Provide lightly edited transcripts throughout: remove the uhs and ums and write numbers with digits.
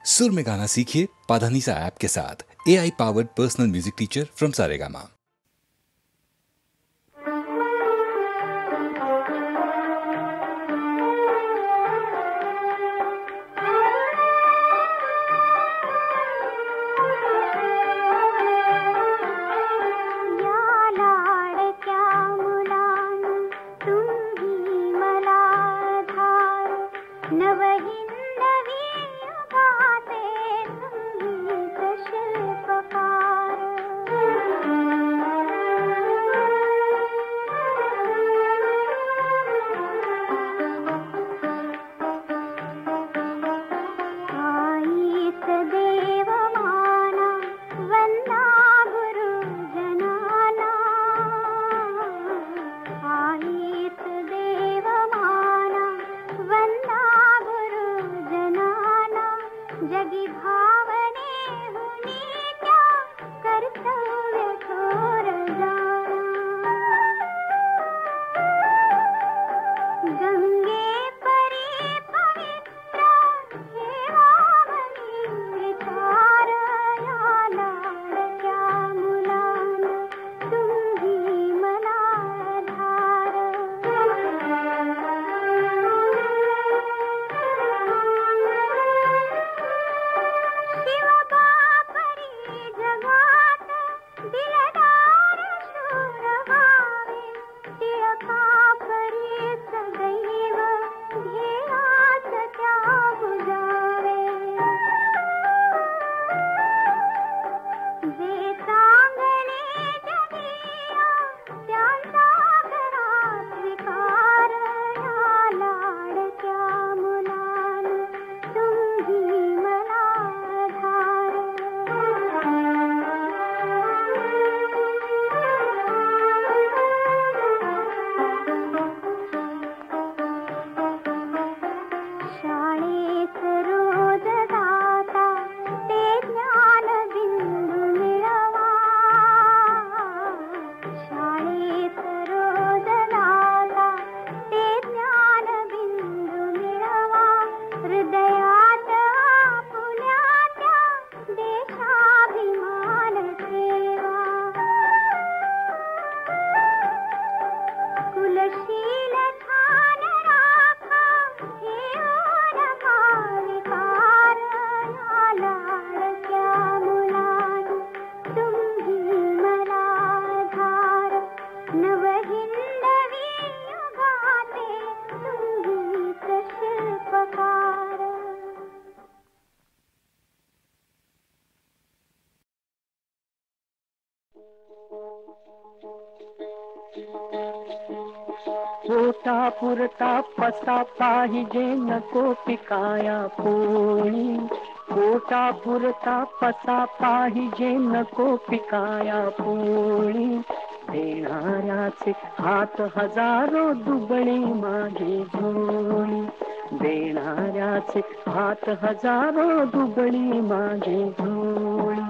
सुर में गाना सीखिए पाधानीसा ऐप के साथ। AI powered personal music teacher from Saregama. पोटा पुरता पसा पाहिजे नको पिकाया पोळी, पोटा पुरता पसा पाहिजे नको पिकाया पोळी, देणाऱ्याचे हात हजारो दुबळी माझी झोळी, देणाऱ्याचे हात हजारो दुबळी माझी झोळी.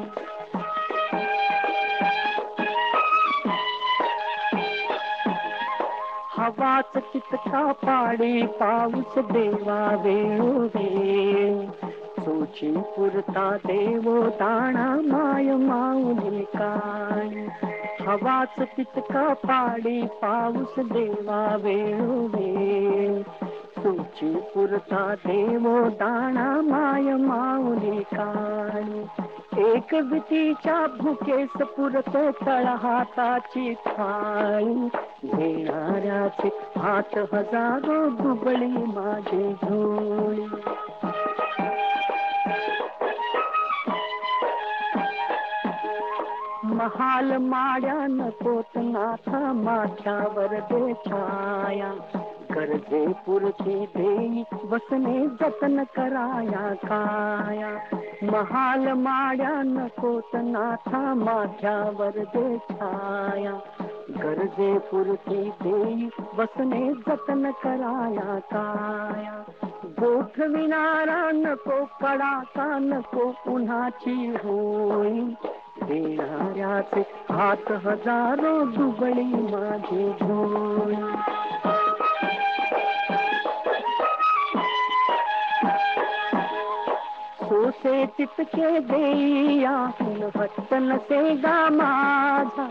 हवाच तितका पाडी पाऊस देवा वेळोवेळी, सोची पुरता देवो दाणा माय माऊली काळी. हवाच तितका पाडी पाऊस देवा वेळोवेळी, सोची पुरता देवो दाणा माय माऊली काळी. एक बितीच्या भुकेस पुरतो तळ हाताची थाळी, देणाऱ्याचे हात हजारो दुबळी माझी झोळी. महाल माड्या नकोत नाथा माथ्यावर दे छाया, गरजे पुरती देई बसने जतन कराया काया. महाल माड्या नकोत नाथा माथ्यावर दे छाया, गरजे पुरती देई बसने जतन कराया काया. गोठविणारा नको कडाका नको उन्हाची होळी, देणाऱ्याचे हात हजारो दुबळी माझी झोळी. सोसे तितके देईया हट्ट नसेगा माझा,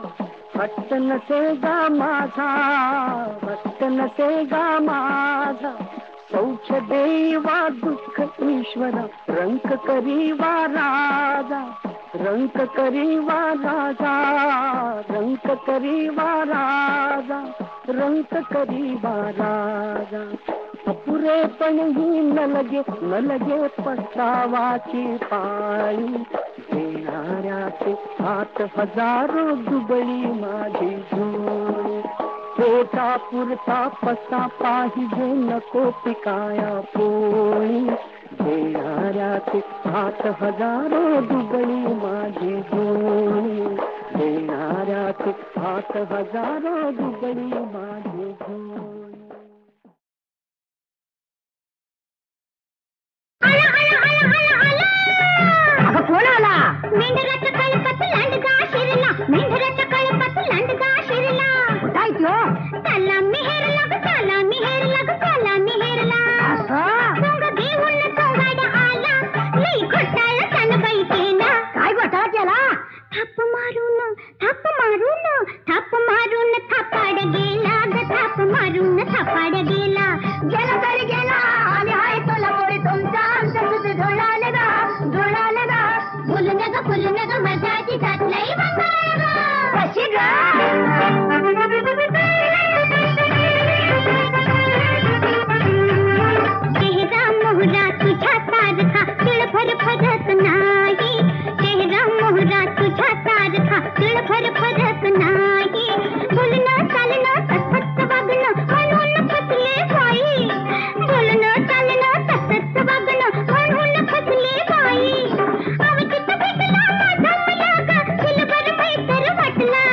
हट्ट नसेगा माझा, हट्ट नसेगा माझा. सौख्य देवा दुःख ईश्वरा, रंक करीवा राजा, रंक करीवा राजा, रंक करीवा राजा, रंक करीवा राजा. अपुरेपणही न लगे पस्तावाची पाळी. देणाऱ्याचे हात हजारो दुबळी माझी जोडी. पोटा पुरता पसा पाहिजे नको पिकाया पोळी. देणाऱ्याचे हात हजारो दुबळी माझी जोडी. देणाऱ्याचे हात हजारो दुबळी माझी जोडी. कोण आला? मेंढराच्या कळपात लांडगा शिरला, मेंढराच्या कळपात लांडगा शिरला. काय तो? त्याला मेहेरला ग, त्याला मेहेरला ग, त्याला मेहेरला. सोंग घेऊन सोंगाडा आला, लई घोटाळा त्यानं बाई केला. काय घोटाळा केला? थाप मारून, थाप मारून, थाप मारून थापाड गेला ग, थाप मारून थापाड गेला. गेला तरी गेला आणि हाय तुला पोरी तुमचा आमच्या तुझे झोळाले गा, झोळाले गा. फुलून ग, फुलून ग, मजाची जात लई बंगाळ ग. कशी ग? चेहरा मोहरा तुझ्या सारखा तिळभर फरक नाही. चेहरा मोहरा तुझ्या सारखा तिळभर फरक नाही. बोलणं चालणं तसंच वागणं म्हणून फसले बाई. बोलणं चालणं तसंच वागणं म्हणून फसले बाई. अवचित भेटला माझा मला ग, दिलभर मैत्र वाटला.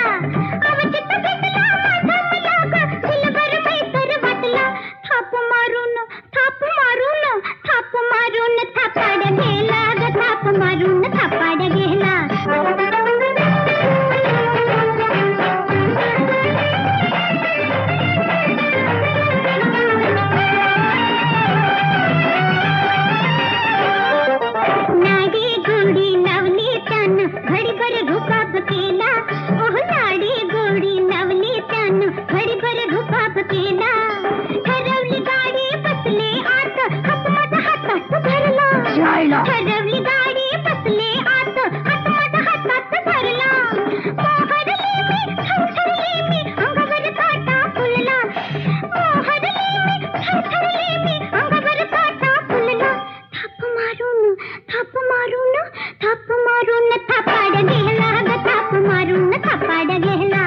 अवचित भेटला माझा मला ग, दिलभर मैत्र वाटला. थाप मारून, थाप मारून, थाप मारून थापाड गेला ग, थाप मारून थापाड गेला. नाडी गोडी लावली त्यानं घडीभर रुबाब केला. ओह नाडी गोडी लावली त्यानं घडीभर रुबाब केला. ठरवली गाडी बसले आत, हात माझा हातात धरला. ठरवली गाडी बसले आत, हात माझा हातात धरला. मोहरली मी, थरथरली मी, अंगावर काटा फुलला. मोहरली मी, थरथरली मी, अंगावर काटा फुलला. थाप मारून, थाप मारून, थाप मारून थापाड गेला ग, थाप मारून थापाड गेला.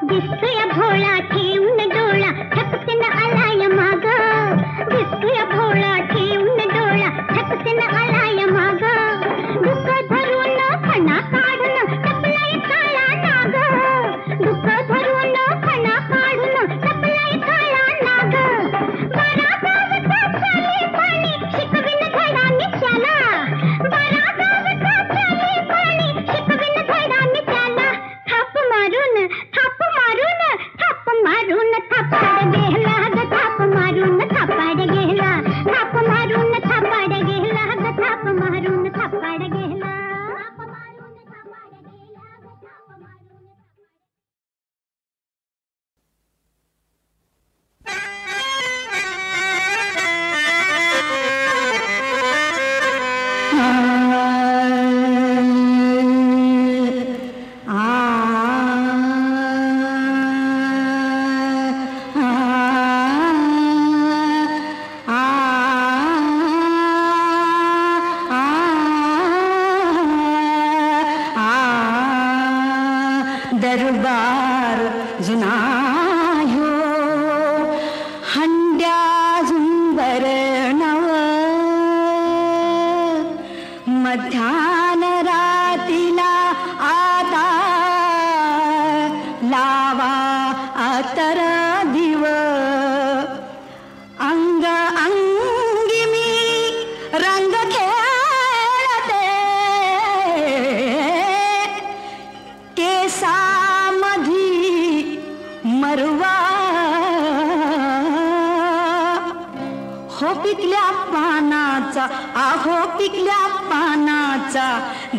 दिसतोय भोळा ठेवून डोळा, ठपकन आलाय माग. दिसतोय भोळा ठेवून डोळा, ठपकन आलाय माग. डुकं धरून फणा काढून टपलाय काळा नाग. डुकं धरून फणा काढून टपलाय काळा नाग. बारा गावचा चाले पाणी शिकविन धडा नित्याला. बारा गावचा चाले पाणी शिकविन धडा नित्याला. थाप मारून, थाप मारून, थाप मारून थापाड गेला ग, थाप मारून थापाड गेला. थाप मारून थापाड गेला ग, थाप मारून थापाड गेला. थाप मारून थापाड गेला ग, थाप मारून. दरबार जुना ह्यो हंड्या झुंबर नव. मध्यान रातीला आता लावा आतर दिव. अंग अंगी मी रंग खेळते पानाचा आहो पिकल्या पानाचा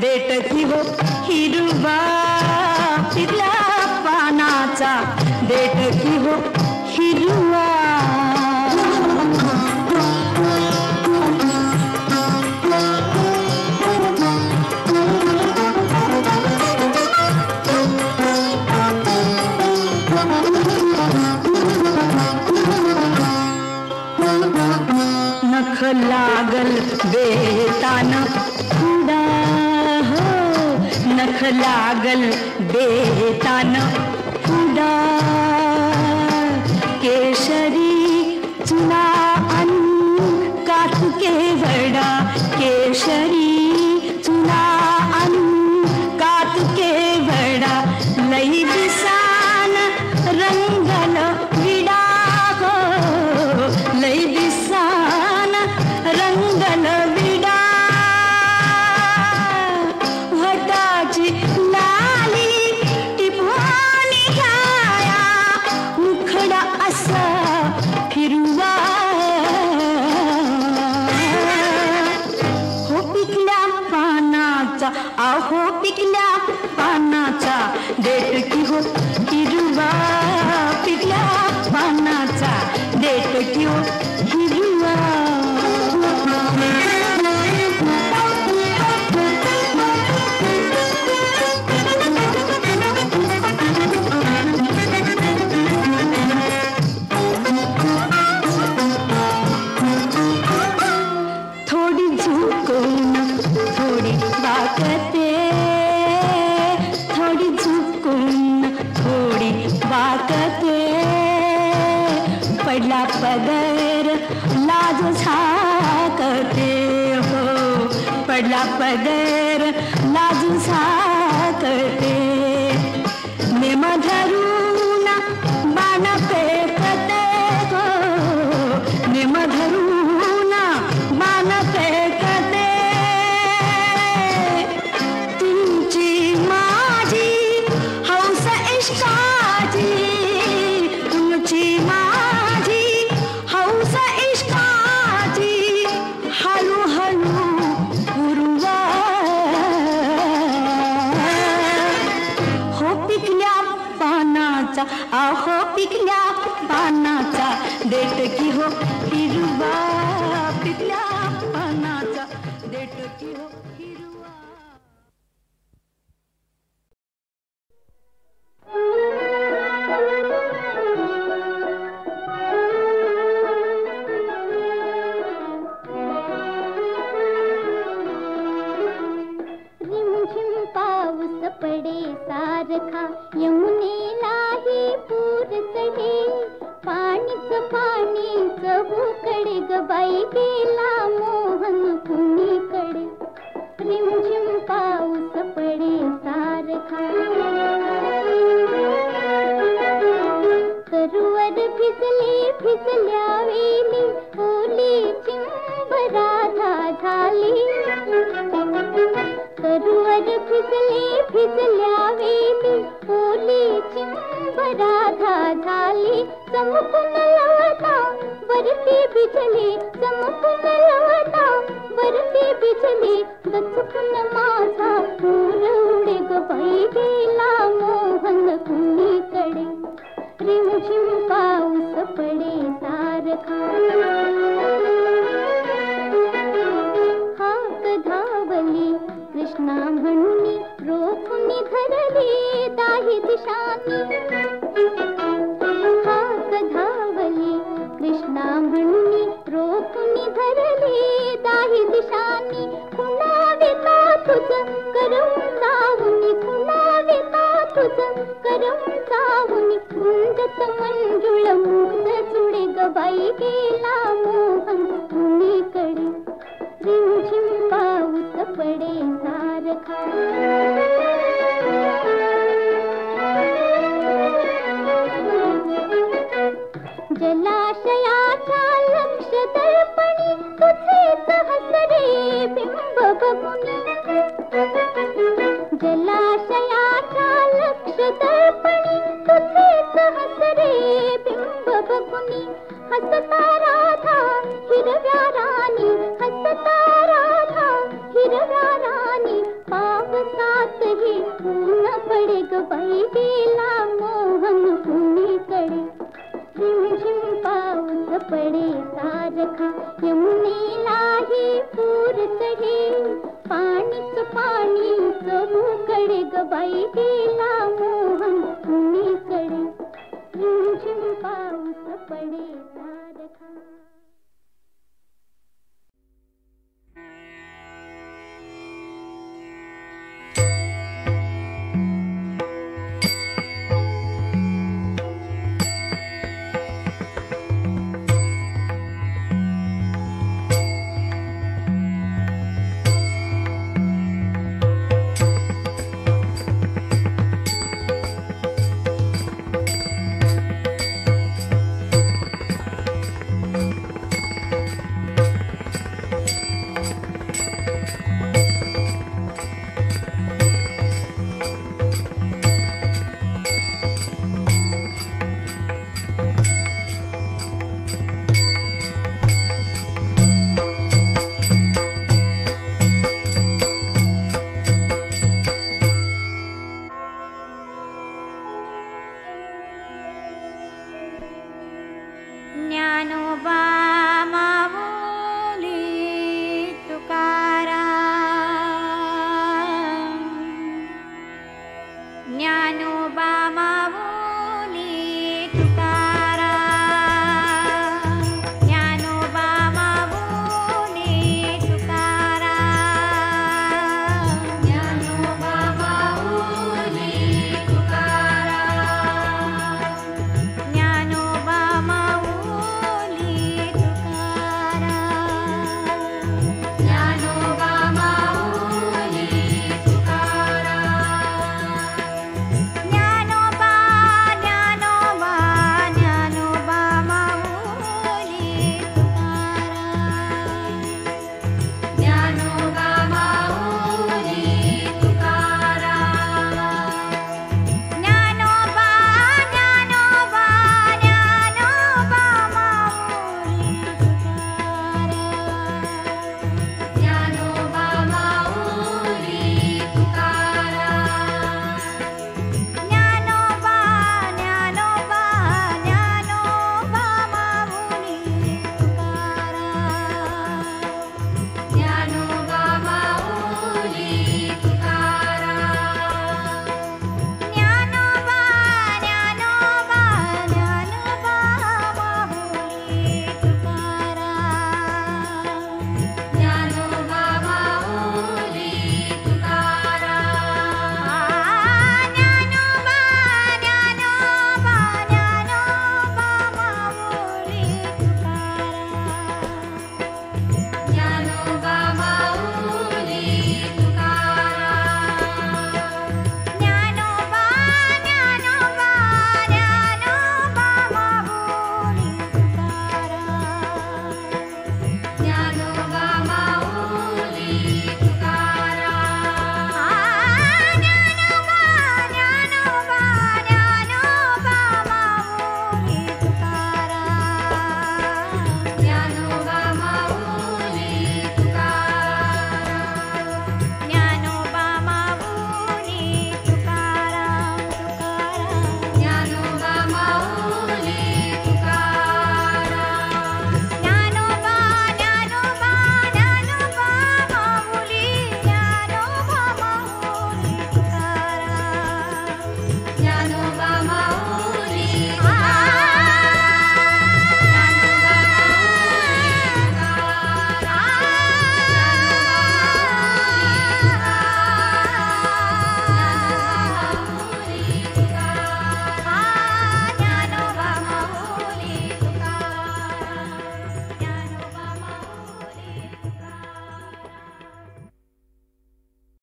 देठ की हो हिरवा पिकल्या पानाचा देठ की हो हिरवा नख लागल बेतान खुडा हो नख लागल बेतान खुडा केशरी चुना अन कातुके वडा केशरी चुना अन कातुके वडा लई दिसान रंगल विडा हो लई दिसान रंगल विडा वटाची लाली टिपवानी घ्याया मुखडा असा फिरवा हो पिकल्या पानाचा आहो पिकल्या पानाचा देठ की हो हिरवा पिकल्या पानाचा देठ की हो हिरवा थोडी झुकून थोडी वाकते थोडी झुकून थोडी वाकते पडला पदर लाज झाकते हो पडला पदर लाज झाकते नेम धरून बाण फेकते हो नेम धरून बाण फेकते तुमची माझी हौस इश्काची तुमची माझी हौस इश्काची हळू हळू उरवा हो पिकल्या पानाचा आहो पिकल्या पानाचा देठ की हो हिरवा पिकल्या पानाचा देठ की हो हिरवा रिमझिम पाऊस पडे सारखा यमुनेलाही पूर चढे पाणीच पाणीच उकडे ग बाई गेला मोहन कुणीकडे रिमझिम पाऊस पडे सारखा तरुवर भिजली भिजल्या वेली ओली चिंब राधा झाली तरुवर भिजली भिजल्या वेली ओली चिंब राधा झाली चमकून लवता वरती बिजली चमकून लवता वरती बिजली दचकून माझा पूर उडे ग बाई गेला मोहन कुणीकडे रिमझिम पाऊस पडे सारखा हाक धावली कृष्णा म्हणून रोखुनी धरली दाही दिशानी हाक धावली कृष्णा म्हणून रोखुनी धरली दाही दिशानी कुणाविता तुझ करम जाऊनी कुणाविता तुझ करम जाऊनी कुंदत मंजुळ मुग्ध जुडे ग बाई गेला मोहन कुणीकडे रिमझिम पाऊस पडे सारखा जलाशयाच्या लक्ष दर्पणी तुझेच हसरे बिंब बघुनी जलाशयाच्या लक्ष दर्पणी तुझेच हसरे बिंब बघुनी हसता राधा हिरव्या राणी हसता कडे ग बाई गेला मोहन कुणीकडे. झिमझिम पाऊस पडे सारखा यमुनेलाही पूर चढे. पाणीच पाणी चहूकडे ग बाई गेला